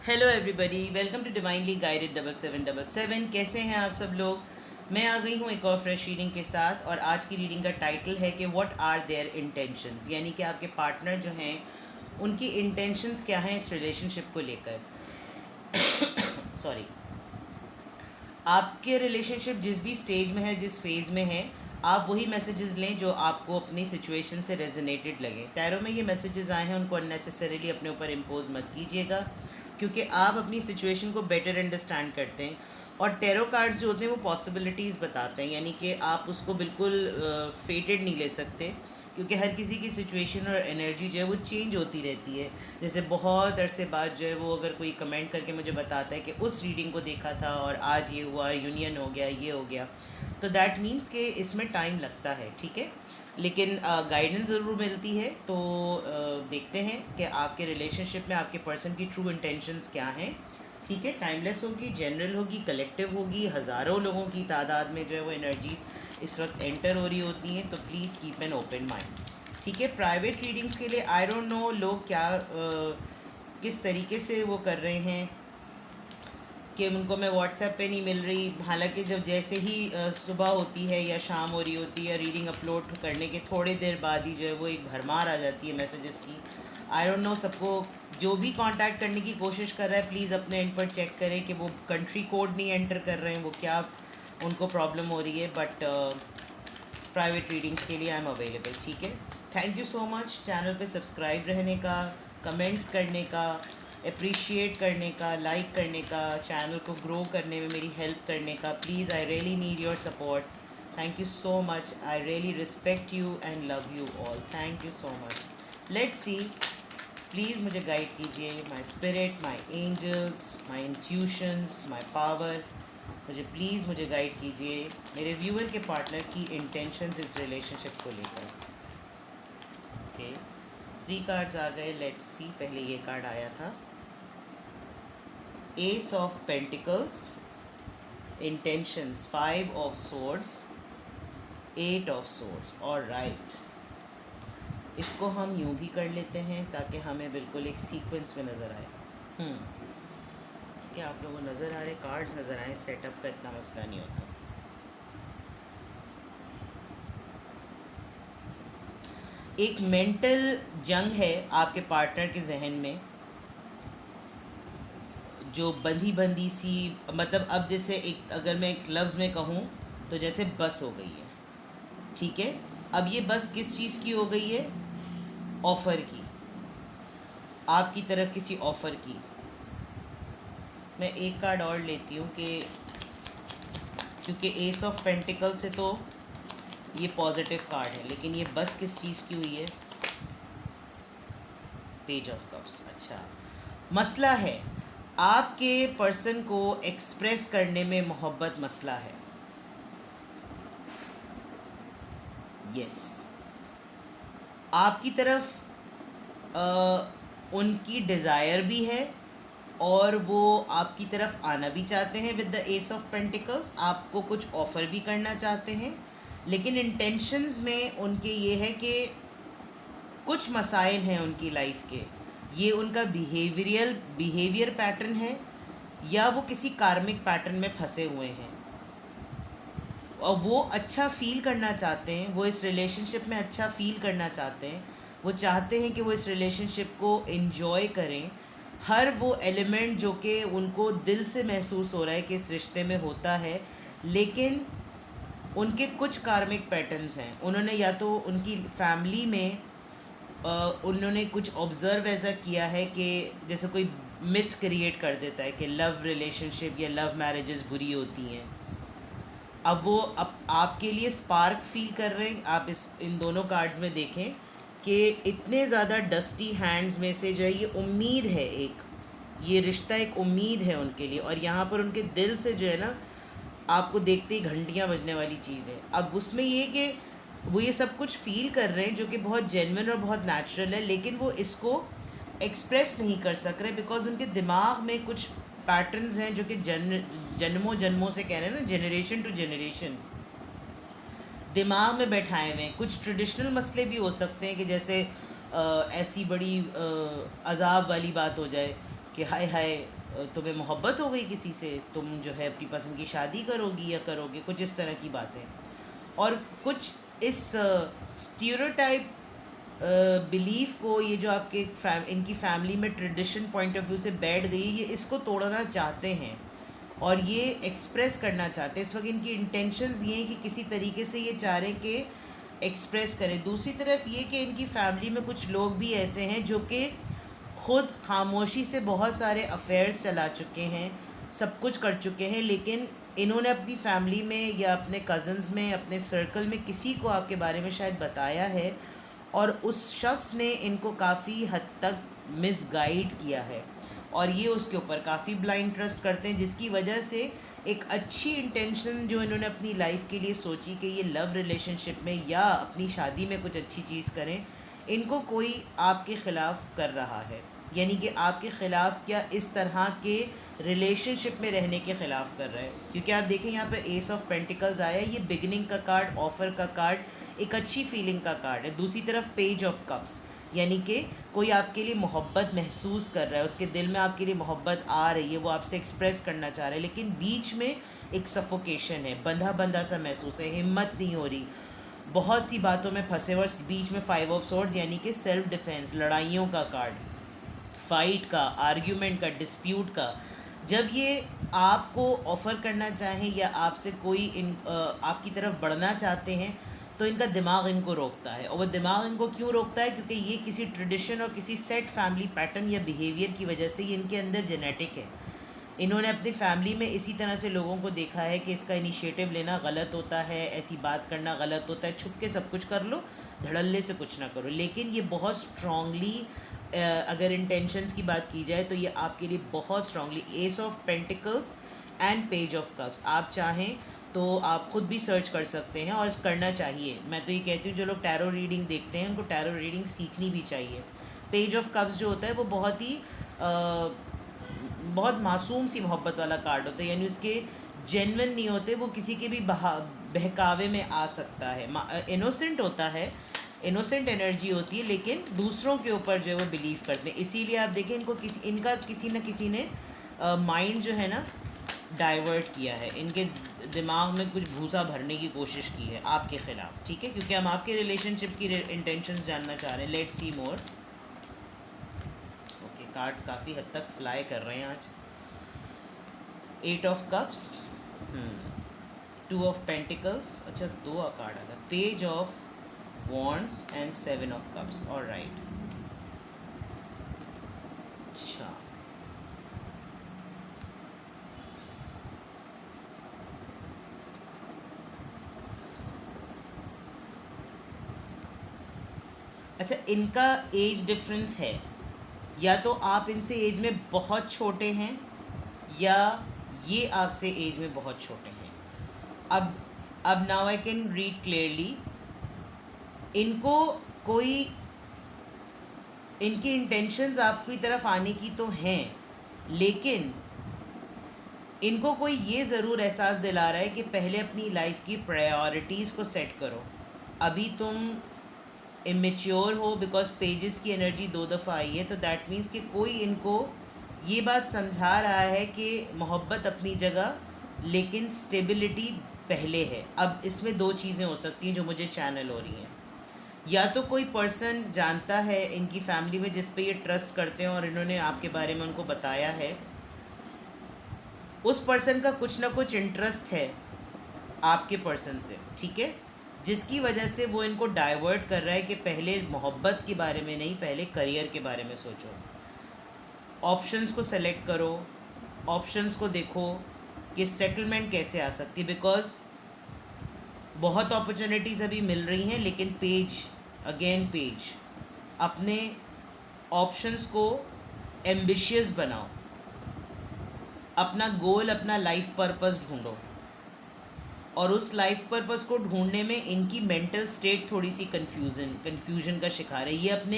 Hello everybody, welcome to divinely guided 7777। कैसे हैं आप सब लोग। मैं आ गई हूँ एक और फ्रेश रीडिंग के साथ, और आज की रीडिंग का टाइटल है कि व्हाट आर देयर इंटेंशंस, यानी कि आपके पार्टनर जो हैं उनकी इंटेंशंस क्या हैं इस रिलेशनशिप को लेकर। सॉरी। आपके रिलेशनशिप जिस भी स्टेज में है, जिस फेज़ में है, आप वही मैसेजेस लें जो आपको अपनी सिचुएशन से रेजोनेटेड लगे। टैरो में ये मैसेजेस आए हैं, उनको अननेसेसरीली अपने ऊपर इम्पोज मत कीजिएगा, क्योंकि आप अपनी सिचुएशन को बेटर अंडरस्टैंड करते हैं। और टैरो कार्ड्स जो होते हैं वो पॉसिबिलिटीज़ बताते हैं, यानी कि आप उसको बिल्कुल फेटेड नहीं ले सकते, क्योंकि हर किसी की सिचुएशन और एनर्जी जो है वो चेंज होती रहती है। जैसे बहुत अरसे बाद जो है वो अगर कोई कमेंट करके मुझे बताता है कि उस रीडिंग को देखा था और आज ये हुआ, यूनियन हो गया, ये हो गया, तो दैट मीन्स कि इसमें टाइम लगता है, ठीक है। लेकिन गाइडेंस ज़रूर मिलती है। तो देखते हैं कि आपके रिलेशनशिप में आपके पर्सन की ट्रू इंटेंशंस क्या हैं। ठीक है, टाइमलेस होगी, जनरल होगी, कलेक्टिव होगी, हज़ारों लोगों की तादाद में जो है वो एनर्जीज इस वक्त एंटर हो रही होती हैं। तो please keep an open mind. ठीक है, प्राइवेट रीडिंग्स के लिए आई डोंट नो लोग क्या किस तरीके से वो कर रहे हैं कि उनको मैं व्हाट्सएप पे नहीं मिल रही। हालांकि जब जैसे ही सुबह होती है या शाम हो रही होती है, रीडिंग अपलोड करने के थोड़ी देर बाद ही जो है वो एक भरमार आ जाती है मैसेजेस की। आई डोंट नो, सबको जो भी कांटेक्ट करने की कोशिश कर रहा है प्लीज़ अपने एंड पर चेक करें कि वो कंट्री कोड नहीं एंटर कर रहे हैं, वो क्या उनको प्रॉब्लम हो रही है। बट प्राइवेट रीडिंग्स के लिए आई एम अवेलेबल। ठीक है, thank you so much channel पे सब्सक्राइब रहने का, कमेंट्स करने का, अप्रिशिएट करने का, लाइक करने का, चैनल को ग्रो करने में मेरी हेल्प करने का। Please, I really need your support. Thank you so much. I really respect you and love you all. Thank you so much. Let's see, please मुझे गाइड कीजिए, my spirit, my angels, my intuitions, my power. मुझे guide कीजिए मेरे viewer के partner की intentions इस relationship को लेकर। ओके, 3 कार्ड्स आ गए। लेट्स सी, पहले ये कार्ड आया था, S of pentacles, intentions, 5 of swords, 8 of swords. और राइट, इसको हम यूं भी कर लेते हैं ताकि हमें बिल्कुल एक सीक्वेंस में नज़र आए। क्या आप लोगों को नज़र आ रहे, कार्ड्स नज़र आए, सेटअप का इतना मसला नहीं होता। एक मेंटल जंग है आपके पार्टनर के जहन में, जो बंधी बंधी सी, मतलब अब जैसे एक, अगर मैं एक लफ्ज़ में कहूँ तो जैसे बस हो गई है। ठीक है, अब ये बस किस चीज़ की हो गई है? ऑफ़र की, आपकी तरफ किसी ऑफ़र की। मैं एक कार्ड और लेती हूँ कि क्योंकि एस ऑफ पेंटिकल से तो ये पॉजिटिव कार्ड है, लेकिन ये बस किस चीज़ की हुई है? Page of cups. अच्छा, मसला है आपके पर्सन को एक्सप्रेस करने में मोहब्बत मसला है। यस, आपकी तरफ उनकी डिज़ायर भी है और वो आपकी तरफ आना भी चाहते हैं with the S of pentacles, आपको कुछ ऑफ़र भी करना चाहते हैं। लेकिन इंटेंशंस में उनके ये है कि कुछ मसाइल हैं उनकी लाइफ के, ये उनका बिहेवियर पैटर्न है, या वो किसी कार्मिक पैटर्न में फंसे हुए हैं और वो अच्छा फ़ील करना चाहते हैं, वो इस रिलेशनशिप में अच्छा फ़ील करना चाहते हैं। वो चाहते हैं कि वो इस रिलेशनशिप को एंजॉय करें, हर वो एलिमेंट जो कि उनको दिल से महसूस हो रहा है कि इस रिश्ते में होता है। लेकिन उनके कुछ कार्मिक पैटर्न्स हैं, उन्होंने या तो उनकी फैमिली में उन्होंने कुछ ऑब्ज़र्व ऐसा किया है कि जैसे कोई मिथ क्रिएट कर देता है कि लव रिलेशनशिप या लव मैरिजेस बुरी होती हैं। अब वो आपके लिए स्पार्क फील कर रहे हैं। आप इस इन दोनों कार्ड्स में देखें कि इतने ज़्यादा डस्टी हैंड्स में से जो है ये उम्मीद है, एक ये रिश्ता एक उम्मीद है उनके लिए, और यहाँ पर उनके दिल से जो है ना, आपको देखते ही घंटियाँ बजने वाली चीज़ है। अब उसमें ये कि वो ये सब कुछ फील कर रहे हैं जो कि बहुत जेन्युइन और बहुत नेचुरल है, लेकिन वो इसको एक्सप्रेस नहीं कर सक रहे बिकॉज उनके दिमाग में कुछ पैटर्न्स हैं जो कि जन्मों जन्मों से, कह रहे हैं ना, जनरेशन टू जनरेशन दिमाग में बैठाए हुए हैं। कुछ ट्रेडिशनल मसले भी हो सकते हैं कि जैसे ऐसी बड़ी अजाब वाली बात हो जाए कि हाय हाय तुम्हें मोहब्बत हो गई किसी से, तुम जो है अपनी पसंद की शादी करोगी या करोगे, कुछ इस तरह की बातें। और कुछ इस स्टीरियोटाइप बिलीफ को, ये जो आपके इनकी फैमिली में ट्रेडिशन पॉइंट ऑफ व्यू से बैठ गई, ये इसको तोड़ना चाहते हैं और ये एक्सप्रेस करना चाहते हैं। इस वक्त इनकी इंटेंशंस ये हैं कि किसी तरीके से ये चाह रहे कि एक्सप्रेस करें। दूसरी तरफ ये कि इनकी फैमिली में कुछ लोग भी ऐसे हैं जो कि ख़ुद खामोशी से बहुत सारे अफेयर्स चला चुके हैं, सब कुछ कर चुके हैं, लेकिन इन्होंने अपनी फैमिली में या अपने कज़न्स में, अपने सर्कल में किसी को आपके बारे में शायद बताया है और उस शख्स ने इनको काफ़ी हद तक मिसगाइड किया है और ये उसके ऊपर काफ़ी ब्लाइंड ट्रस्ट करते हैं, जिसकी वजह से एक अच्छी इंटेंशन जो इन्होंने अपनी लाइफ के लिए सोची कि ये लव रिलेशनशिप में या अपनी शादी में कुछ अच्छी चीज़ करें, इनको कोई आपके ख़िलाफ़ कर रहा है। यानी कि आपके ख़िलाफ़ क्या इस तरह के रिलेशनशिप में रहने के ख़िलाफ़ कर रहा है। क्योंकि आप देखें यहाँ पे एस ऑफ पेंटिकल्स आया, ये बिगिनिंग का कार्ड, ऑफ़र का कार्ड, एक अच्छी फीलिंग का कार्ड है। दूसरी तरफ पेज ऑफ कप्स, यानी कि कोई आपके लिए मोहब्बत महसूस कर रहा है, उसके दिल में आपके लिए मोहब्बत आ रही है, वो आपसे एक्सप्रेस करना चाह रहा है, लेकिन बीच में एक सफोकेशन है, बंधा बंधा सा महसूस है, हिम्मत नहीं हो रही, बहुत सी बातों में फंसे हुए। बीच में 5 ऑफ स्वॉर्ड्स यानी कि सेल्फ डिफेंस, लड़ाइयों का कार्ड, फाइट का, आर्ग्यूमेंट का, डिस्प्यूट का। जब ये आपको ऑफ़र करना चाहें या आपसे कोई आपकी तरफ बढ़ना चाहते हैं, तो इनका दिमाग इनको रोकता है। और वह दिमाग इनको क्यों रोकता है? क्योंकि ये किसी ट्रेडिशन और किसी सेट फैमिली पैटर्न या बिहेवियर की वजह से ये इनके अंदर जेनेटिक है। इन्होंने अपनी फैमिली में इसी तरह से लोगों को देखा है कि इसका इनिशिएटिव लेना गलत होता है, ऐसी बात करना गलत होता है, छुप के सब कुछ कर लो, धड़ल्ले से कुछ ना करो। लेकिन ये बहुत स्ट्रॉन्गली, अगर इंटेंशंस की बात की जाए तो ये आपके लिए बहुत strongly, S of pentacles and page of cups, आप चाहें तो आप ख़ुद भी सर्च कर सकते हैं और करना चाहिए। मैं तो ये कहती हूँ जो लोग टैरो रीडिंग देखते हैं उनको टैरो रीडिंग सीखनी भी चाहिए। पेज ऑफ कप्स जो होता है वो बहुत ही बहुत मासूम सी मोहब्बत वाला कार्ड होता है, यानी उसके जेन्युइन नहीं होते, वो किसी के भी बहकावे में आ सकता है, इनोसेंट होता है, इनोसेंट एनर्जी होती है, लेकिन दूसरों के ऊपर जो है वो बिलीव करते हैं। इसीलिए आप देखें इनको इनका किसी न किसी ने माइंड जो है ना डाइवर्ट किया है, इनके दिमाग में कुछ भूसा भरने की कोशिश की है आपके ख़िलाफ़, ठीक है? क्योंकि हम आपके रिलेशनशिप की इंटेंशंस जानना चाह रहे हैं। Let's see more. Okay, cards काफ़ी हद तक फ्लाई कर रहे हैं आज। 8 ऑफ कप्स, 2 ऑफ पेंटिकल्स, अच्छा 2 कार्ड आ गया, page of wands and 7 of cups. Alright, अच्छा अच्छा, इनका एज डिफरेंस है, या तो आप इनसे एज में बहुत छोटे हैं या ये आपसे एज में बहुत छोटे हैं। अब now I can read clearly. इनको कोई, इनकी इंटेंशंस आपकी तरफ आने की तो हैं, लेकिन इनको कोई ये ज़रूर एहसास दिला रहा है कि पहले अपनी लाइफ की प्रायोरिटीज़ को सेट करो। अभी तुम इमेच्योर हो, बिकॉज पेजेस की एनर्जी 2 दफ़ा आई है, तो दैट मीन्स कि कोई इनको ये बात समझा रहा है कि मोहब्बत अपनी जगह, लेकिन स्टेबिलिटी पहले है। अब इसमें 2 चीज़ें हो सकती हैं जो मुझे चैनल हो रही हैं। या तो कोई पर्सन जानता है इनकी फैमिली में जिस पे ये ट्रस्ट करते हैं और इन्होंने आपके बारे में उनको बताया है, उस पर्सन का कुछ ना कुछ इंटरेस्ट है आपके पर्सन से, ठीक है, जिसकी वजह से वो इनको डाइवर्ट कर रहा है कि पहले मोहब्बत के बारे में नहीं, पहले करियर के बारे में सोचो। ऑप्शंस को सेलेक्ट करो, ऑप्शंस को देखो कि सेटलमेंट कैसे आ सकती है, बिकॉज बहुत अपॉर्चुनिटीज़ अभी मिल रही हैं, लेकिन पेज अगेन पेज, अपने ऑप्शंस को एम्बिशियस बनाओ, अपना गोल, अपना लाइफ पर्पस ढूंढो, और उस लाइफ पर्पस को ढूंढने में इनकी मेंटल स्टेट थोड़ी सी कन्फ्यूजन का शिकार है। ये अपने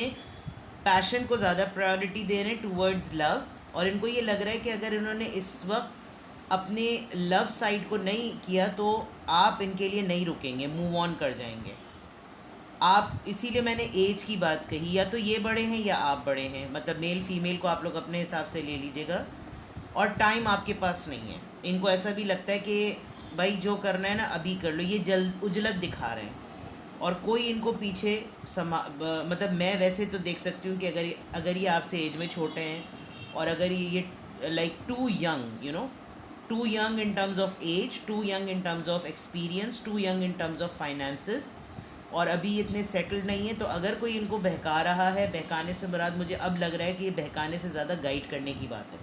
पैशन को ज़्यादा प्रायोरिटी दे रहे हैं टूवर्ड्स लव, और इनको ये लग रहा है कि अगर इन्होंने इस वक्त अपने लव साइड को नहीं किया तो आप इनके लिए नहीं रुकेंगे, मूव ऑन कर जाएंगे। आप इसीलिए मैंने एज की बात कही, या तो ये बड़े हैं या आप बड़े हैं, मतलब मेल फीमेल को आप लोग अपने हिसाब से ले लीजिएगा। और टाइम आपके पास नहीं है। इनको ऐसा भी लगता है कि भाई जो करना है ना अभी कर लो, ये जल्द उजलत दिखा रहे हैं। और कोई इनको पीछे मतलब मैं वैसे तो देख सकती हूँ कि अगर ये आपसे एज में छोटे हैं, और अगर ये like too young, too young in terms of age, too young in terms of experience, too young in terms of finances, और अभी इतने सेटल्ड नहीं है, तो अगर कोई इनको बहका रहा है, बहकाने से मुराद मुझे अब लग रहा है कि ये बहकाने से ज़्यादा गाइड करने की बात है।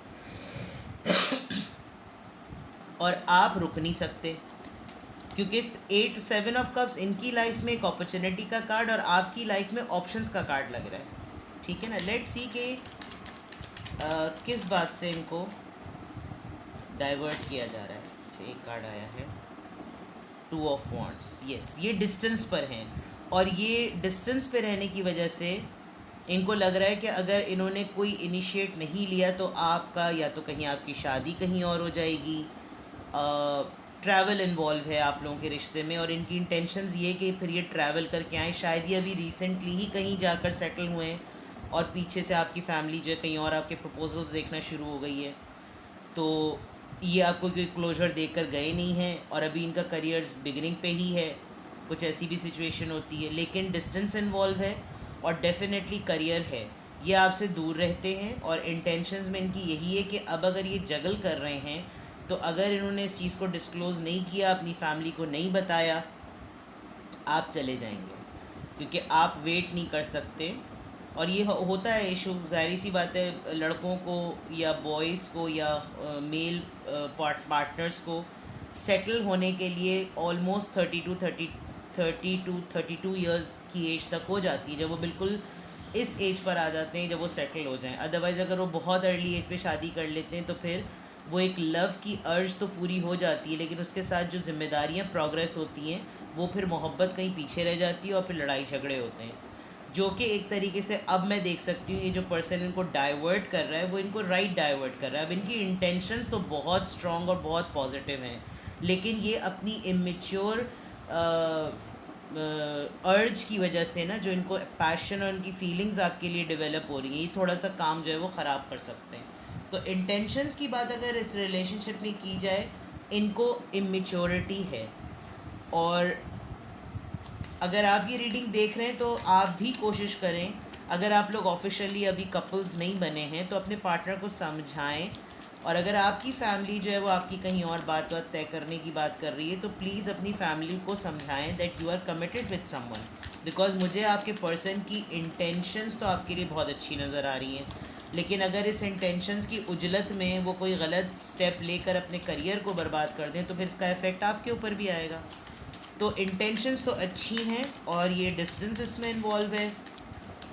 और आप रुक नहीं सकते, क्योंकि 7 ऑफ कप्स इनकी लाइफ में एक अपॉर्चुनिटी का कार्ड और आपकी लाइफ में ऑप्शंस का कार्ड लग रहा है। ठीक है ना, लेट्स सी कि किस बात से इनको डाइवर्ट किया जा रहा है। अच्छा, एक कार्ड आया है 2 ऑफ वॉन्ड्स। यस, ये डिस्टेंस पर हैं, और ये डिस्टेंस पे रहने की वजह से इनको लग रहा है कि अगर इन्होंने कोई इनिशिएट नहीं लिया तो आपका या तो कहीं आपकी शादी कहीं और हो जाएगी। ट्रैवल इन्वॉल्व है आप लोगों के रिश्ते में, और इनकी इंटेंशंस ये कि फिर ये ट्रैवल करके आए। शायद ये अभी रिसेंटली ही कहीं जाकर सेटल हुए हैं, और पीछे से आपकी फैमिली जो है कहीं और आपके प्रपोजल्स देखना शुरू हो गई है। तो ये आपको कोई क्लोजर देकर गए नहीं हैं, और अभी इनका करियर्स बिगिनिंग पे ही है। कुछ ऐसी भी सिचुएशन होती है, लेकिन डिस्टेंस इन्वॉल्व है और डेफिनेटली करियर है। ये आपसे दूर रहते हैं, और इंटेंशंस में इनकी यही है कि अब अगर ये जगल कर रहे हैं, तो अगर इन्होंने इस चीज़ को डिस्क्लोज़ नहीं किया, अपनी फैमिली को नहीं बताया, आप चले जाएंगे, क्योंकि आप वेट नहीं कर सकते। और ये होता है इशू, ज़ाहिर सी बात है, लड़कों को या बॉयज़ को या मेल पार्टनर्स को सेटल होने के लिए ऑलमोस्ट 32 ईयर्स की एज तक हो जाती है, जब वो बिल्कुल इस एज पर आ जाते हैं जब वो सेटल हो जाएं। अदरवाइज़ अगर वो बहुत अर्ली एज पे शादी कर लेते हैं तो फिर वो एक लव की अर्ज तो पूरी हो जाती है, लेकिन उसके साथ जो जिम्मेदारियां प्रोग्रेस होती हैं वो फिर मोहब्बत कहीं पीछे रह जाती है, और फिर लड़ाई झगड़े होते हैं। जो कि एक तरीके से अब मैं देख सकती हूँ ये जो पर्सन इनको डाइवर्ट कर रहा है वो इनको राइट डाइवर्ट कर रहा है। अब इनकी इंटेंशंस तो बहुत स्ट्रॉन्ग और बहुत पॉजिटिव हैं, लेकिन ये अपनी इमेच्योर अर्ज की वजह से ना, जो इनको पैशन और इनकी फीलिंग्स आपके लिए डेवलप हो रही हैं, ये थोड़ा सा काम जो है वो ख़राब कर सकते हैं। तो इंटेंशंस की बात अगर इस रिलेशनशिप में की जाए, इनको इमेच्योरिटी है। और अगर आप ये रीडिंग देख रहे हैं तो आप भी कोशिश करें, अगर आप लोग ऑफिशियली अभी कपल्स नहीं बने हैं तो अपने पार्टनर को समझाएं। और अगर आपकी फैमिली जो है वो आपकी कहीं और बात तय करने की बात कर रही है, तो प्लीज़ अपनी फैमिली को समझाएं that you are committed with someone. Because मुझे आपके पर्सन की इंटेंशंस तो आपके लिए बहुत अच्छी नज़र आ रही हैं, लेकिन अगर इस इंटेंशंस की उजलत में वो कोई गलत स्टेप लेकर अपने करियर को बर्बाद कर दें, तो फिर इसका इफ़ेक्ट आपके ऊपर भी आएगा। तो इंटेंशंस तो अच्छी हैं, और ये डिस्टेंस इसमें इन्वॉल्व है।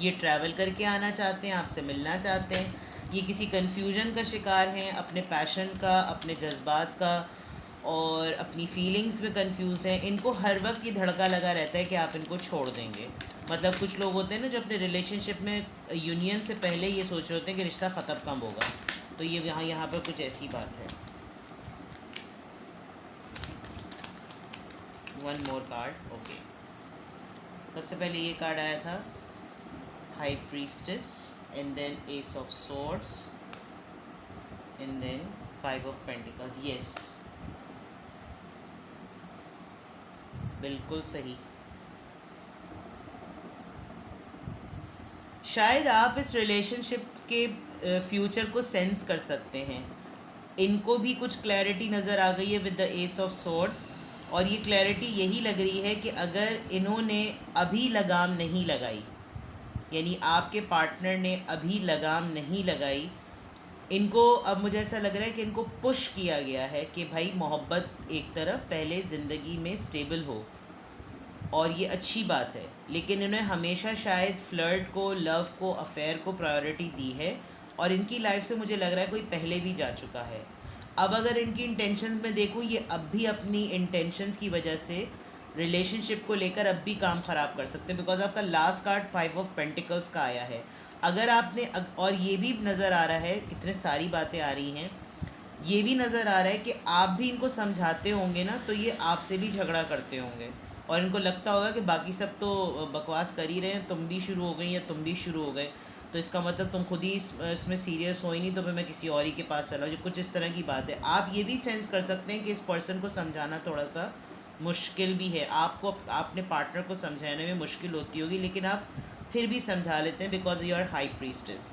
ये ट्रैवल करके आना चाहते हैं, आपसे मिलना चाहते हैं। ये किसी कन्फ्यूजन का शिकार हैं, अपने पैशन का, अपने जज्बात का और अपनी फीलिंग्स में कंफ्यूज हैं। इनको हर वक्त ये धड़का लगा रहता है कि आप इनको छोड़ देंगे। मतलब कुछ लोग होते हैं ना जो अपने रिलेशनशिप में यूनियन से पहले ये सोच रहे होते हैं कि रिश्ता ख़त्म कब होगा। तो ये यहाँ पर कुछ ऐसी बात है। One more card, okay. सबसे पहले ये कार्ड आया था high priestess, and then ace of swords, and then 5 of pentacles. Yes, बिल्कुल सही। शायद आप इस रिलेशनशिप के फ्यूचर को सेंस कर सकते हैं। इनको भी कुछ क्लैरिटी नज़र आ गई है with the S of swords, और ये क्लैरिटी यही लग रही है कि अगर इन्होंने अभी लगाम नहीं लगाई, यानी आपके पार्टनर ने अभी लगाम नहीं लगाई, इनको अब मुझे ऐसा लग रहा है कि इनको पुश किया गया है कि भाई मोहब्बत एक तरफ, पहले ज़िंदगी में स्टेबल हो, और ये अच्छी बात है। लेकिन इन्हें हमेशा शायद फ्लर्ट को, लव को, अफेयर को प्रायोरिटी दी है, और इनकी लाइफ से मुझे लग रहा है कोई पहले भी जा चुका है। अब अगर इनकी इंटेंशंस में देखूँ, ये अब भी अपनी इंटेंशंस की वजह से रिलेशनशिप को लेकर अब भी काम ख़राब कर सकते हैं, बिकॉज आपका लास्ट कार्ड 5 ऑफ पेंटिकल्स का आया है। अगर आपने और ये भी नज़र आ रहा है, कितने सारी बातें आ रही हैं, ये भी नज़र आ रहा है कि आप भी इनको समझाते होंगे ना, तो ये आपसे भी झगड़ा करते होंगे। और इनको लगता होगा कि बाकी सब तो बकवास कर ही रहे हैं, तुम भी शुरू हो गई या तुम भी शुरू हो गए, तो इसका मतलब तुम खुद ही इसमें सीरियस हो ही नहीं, तो फिर मैं किसी और ही के पास चला जो कुछ इस तरह की बात है। आप ये भी सेंस कर सकते हैं कि इस पर्सन को समझाना थोड़ा सा मुश्किल भी है, आपको आपने पार्टनर को समझाने में मुश्किल होती होगी, लेकिन आप फिर भी समझा लेते हैं because you are high priestess.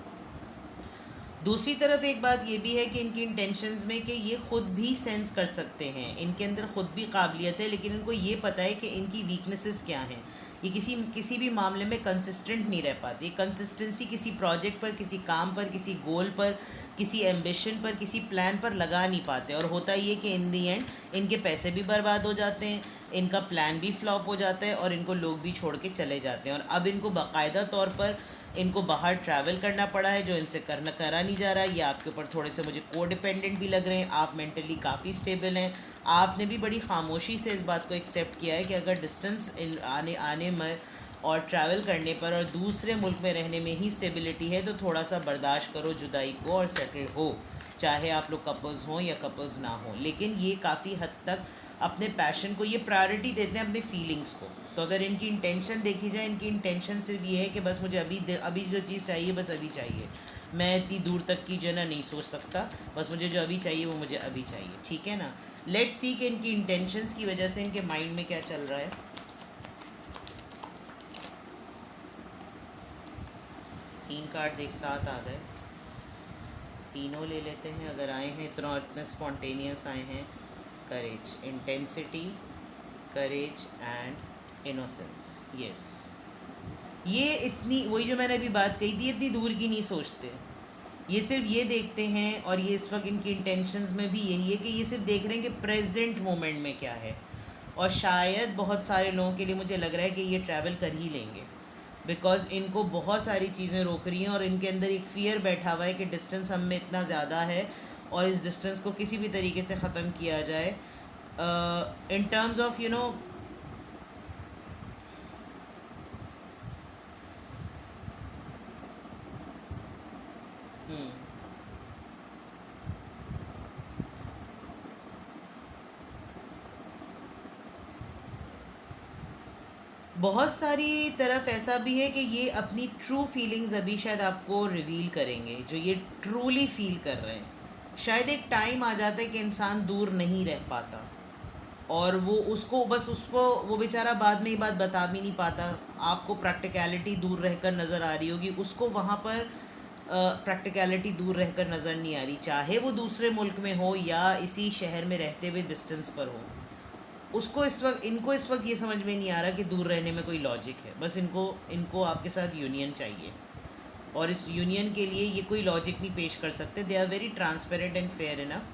दूसरी तरफ एक बात ये भी है कि इनकी इंटेंशंस में कि ये खुद भी सेंस कर सकते हैं, इनके अंदर खुद भी काबिलियत है, लेकिन इनको ये पता है कि इनकी वीकनेसेस क्या हैं। ये किसी भी मामले में कंसिस्टेंट नहीं रह पाती। कंसिस्टेंसी किसी प्रोजेक्ट पर, किसी काम पर, किसी गोल पर, किसी एम्बिशन पर, किसी प्लान पर लगा नहीं पाते, और होता ये कि इन दी एंड इनके पैसे भी बर्बाद हो जाते हैं, इनका प्लान भी फ्लॉप हो जाता है, और इनको लोग भी छोड़ के चले जाते हैं। और अब इनको बाकायदा तौर पर इनको बाहर ट्रैवल करना पड़ा है, जो इनसे करा नहीं जा रहा है। ये आपके ऊपर थोड़े से मुझे को डिपेंडेंट भी लग रहे हैं। आप मेंटली काफ़ी स्टेबल हैं, आपने भी बड़ी खामोशी से इस बात को एक्सेप्ट किया है कि अगर डिस्टेंस आने में और ट्रैवल करने पर और दूसरे मुल्क में रहने में ही स्टेबिलिटी है, तो थोड़ा सा बर्दाश्त करो जुदाई को और सेटल हो, चाहे आप लोग कपल्स हों या कपल्स ना हों। लेकिन ये काफ़ी हद तक अपने पैशन को ये प्रायोरिटी देते हैं, अपने फीलिंग्स को। तो अगर इनकी इंटेंशन देखी जाए, इनकी इंटेंशन सिर्फ ये है कि बस मुझे अभी जो चीज़ चाहिए बस अभी चाहिए, मैं इतनी दूर तक की जो है ना नहीं सोच सकता, बस मुझे जो अभी चाहिए वो मुझे अभी चाहिए, ठीक है ना। लेट्स सी कि इनकी इंटेंशंस की वजह से इनके माइंड में क्या चल रहा है। तीन कार्ड्स एक साथ आ गए, तीनों ले लेते हैं अगर आए हैं, इतने स्पॉन्टेनियस आए हैं। Courage, intensity, courage and innocence. Yes, ये इतनी, वही जो मैंने अभी बात कही थी, इतनी दूर की नहीं सोचते, ये सिर्फ ये देखते हैं, और ये इस वक्त इनकी इंटेंशंस में भी यही है कि ये सिर्फ देख रहे हैं कि प्रेजेंट मोमेंट में क्या है। और शायद बहुत सारे लोगों के लिए मुझे लग रहा है कि ये ट्रैवल कर ही लेंगे, बिकॉज़ इनको बहुत सारी चीज़ें रोक रही हैं, और इनके अंदर एक फ़ियर बैठा हुआ है कि डिस्टेंस हम में इतना ज़्यादा है, और इस डिस्टेंस को किसी भी तरीके से ख़त्म किया जाए इन टर्म्स ऑफ यू नो। बहुत सारी तरफ ऐसा भी है कि ये अपनी ट्रू फीलिंग्स अभी शायद आपको रिवील करेंगे, जो ये ट्रूली फील कर रहे हैं। शायद एक टाइम आ जाता है कि इंसान दूर नहीं रह पाता, और वो उसको वो बेचारा बाद में ये बात बता भी नहीं पाता। आपको प्रैक्टिकलिटी दूर रहकर नज़र आ रही होगी, उसको वहाँ पर प्रैक्टिकलिटी दूर रहकर नज़र नहीं आ रही, चाहे वो दूसरे मुल्क में हो या इसी शहर में रहते हुए डिस्टेंस पर हो। उसको इनको इस वक्त ये समझ में नहीं आ रहा कि दूर रहने में कोई लॉजिक है, बस इनको आपके साथ यूनियन चाहिए, और इस यूनियन के लिए ये कोई लॉजिक नहीं पेश कर सकते। They are very transparent and fair enough,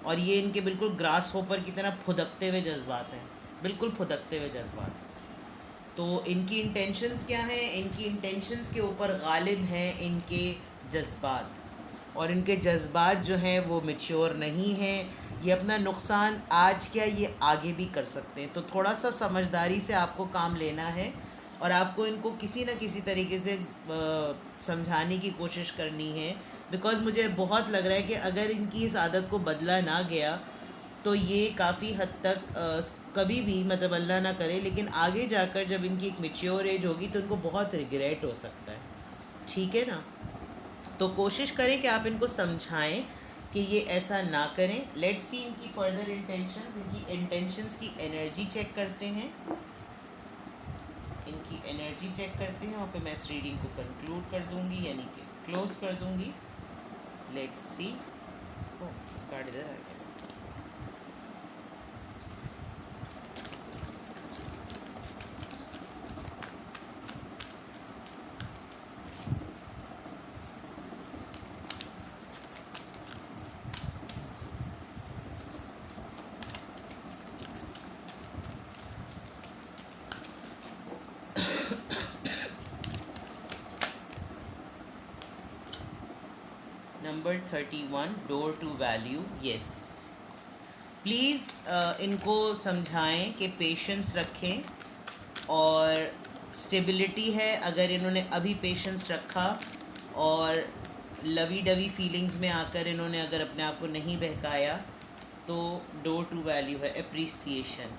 और ये इनके बिल्कुल ग्रास होपर की तरह फुदकते हुए जज्बात हैं, बिल्कुल फुदकते हुए जज्बात। तो इनकी इंटेंशंस क्या हैं? इनकी इंटेंशंस के ऊपर गालिब हैं इनके जज्बात, और इनके जज्बात जो हैं वो मैच्योर नहीं हैं। ये अपना नुकसान आज क्या ये आगे भी कर सकते हैं, तो थोड़ा सा समझदारी से आपको काम लेना है, और आपको इनको किसी न किसी तरीके से समझाने की कोशिश करनी है, बिकॉज़ मुझे बहुत लग रहा है कि अगर इनकी इस आदत को बदला ना गया तो ये काफ़ी हद तक कभी भी, मतलब अल्लाह ना करे, लेकिन आगे जाकर जब इनकी एक मैच्योर एज होगी तो इनको बहुत रिग्रेट हो सकता है, ठीक है ना। तो कोशिश करें कि आप इनको समझाएं कि ये ऐसा ना करें। लेट्स सी इनकी फर्दर इंटेंशंस, इनकी इंटेंशंस की एनर्जी चेक करते हैं, इनकी एनर्जी चेक करते हैं, और फिर मैं इस रीडिंग को कंक्लूड कर दूंगी, यानी कि क्लोज कर दूंगी। लेट्स सी, कार्ड इधर आ गया। Number 31, door to value. Yes, please इनको समझाएं कि पेशेंस रखें, और स्टेबिलिटी है अगर इन्होंने अभी पेशेंस रखा, और लवी डवी फीलिंग्स में आकर इन्होंने अगर अपने आप को नहीं बहकाया, तो डोर टू वैल्यू है, अप्रिसिएशन।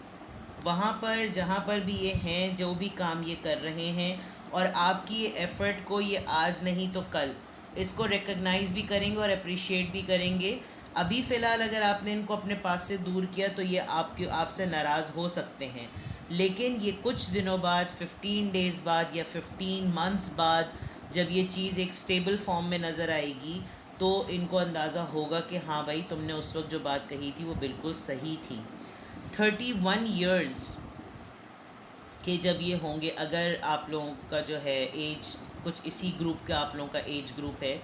वहाँ पर जहाँ पर भी ये हैं, जो भी काम ये कर रहे हैं, और आपकी एफ़र्ट को ये आज नहीं तो कल इसको रिकग्नाइज़ भी करेंगे और अप्रिशिएट भी करेंगे। अभी फ़िलहाल अगर आपने इनको अपने पास से दूर किया तो ये आपसे नाराज़ हो सकते हैं, लेकिन ये कुछ दिनों बाद, 15 डेज़ बाद या 15 मंथ्स बाद, जब ये चीज़ एक स्टेबल फॉर्म में नज़र आएगी तो इनको अंदाज़ा होगा कि हाँ भाई, तुमने उस वक्त जो बात कही थी वो बिल्कुल सही थी। 31 ईयर्स के जब ये होंगे, अगर आप लोगों का जो है एज कुछ इसी ग्रुप का, आप लोगों का एज ग्रुप है,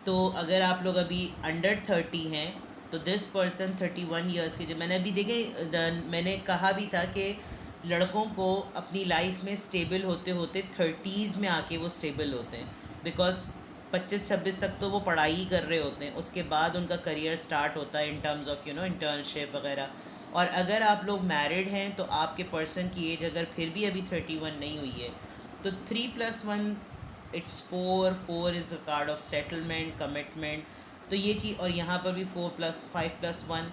तो अगर आप लोग अभी अंडर 30 हैं तो दिस पर्सन 31 ईयर्स के, जब मैंने अभी देखे, मैंने कहा भी था कि लड़कों को अपनी लाइफ में स्टेबल होते होते 30s में आके वो स्टेबल होते हैं, बिकॉज 25-26 तक तो वो पढ़ाई ही कर रहे होते हैं, उसके बाद उनका करियर स्टार्ट होता है इन टर्म्स ऑफ इंटर्नशिप वगैरह। और अगर आप लोग मैरिड हैं तो आपके पर्सन की एज अगर फिर भी अभी 31 नहीं हुई है तो 3+1 it's 4 is a card of settlement, commitment. तो ये चीज़, और यहाँ पर भी 4+5+1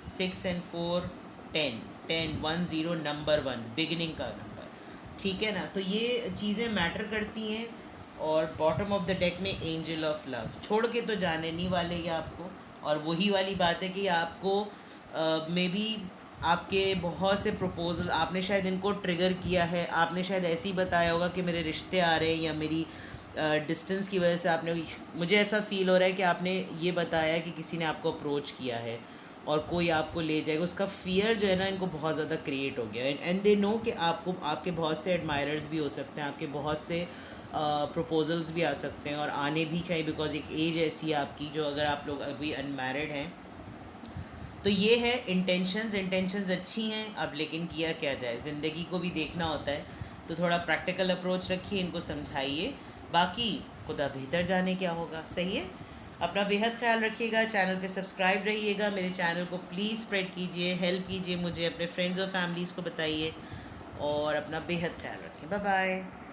6 एंड 4 10 10 1 0 नंबर 1 बिगिनिंग का नंबर, ठीक है ना। तो ये चीज़ें मैटर करती हैं। और बॉटम ऑफ द डेक में एंजल ऑफ लव, छोड़ के तो जाने नहीं वाले ये आपको। और वही वाली बात है कि आपको मे बी आपके बहुत से प्रपोजल आपने शायद इनको ट्रिगर किया है, आपने शायद ऐसे ही बताया होगा कि मेरे रिश्ते आ रहे हैं, या मेरी डिस्टेंस की वजह से आपने, मुझे ऐसा फ़ील हो रहा है कि आपने ये बताया कि किसी ने आपको अप्रोच किया है और कोई आपको ले जाएगा, उसका फ़ियर जो है ना इनको बहुत ज़्यादा क्रिएट हो गया है। एंड दे नो कि आपको, आपके बहुत से एडमायरर्स भी हो सकते हैं, आपके बहुत से प्रपोजल्स भी आ सकते हैं और आने भी चाहिए, बिकॉज एक एज ऐसी है आपकी जो, अगर आप लोग अभी अनमैरिड हैं तो ये है इंटेंशंस अच्छी हैं अब, लेकिन किया क्या जाए, ज़िंदगी को भी देखना होता है, तो थोड़ा प्रैक्टिकल अप्रोच रखिए, इनको समझाइए, बाकी खुदा बेहतर जाने क्या होगा। सही है, अपना बेहद ख्याल रखिएगा, चैनल पे सब्सक्राइब रहिएगा, मेरे चैनल को प्लीज़ स्प्रेड कीजिए, हेल्प कीजिए मुझे, अपने फ्रेंड्स और फैमिलीज़ को बताइए, और अपना बेहद ख्याल रखें। Bye bye.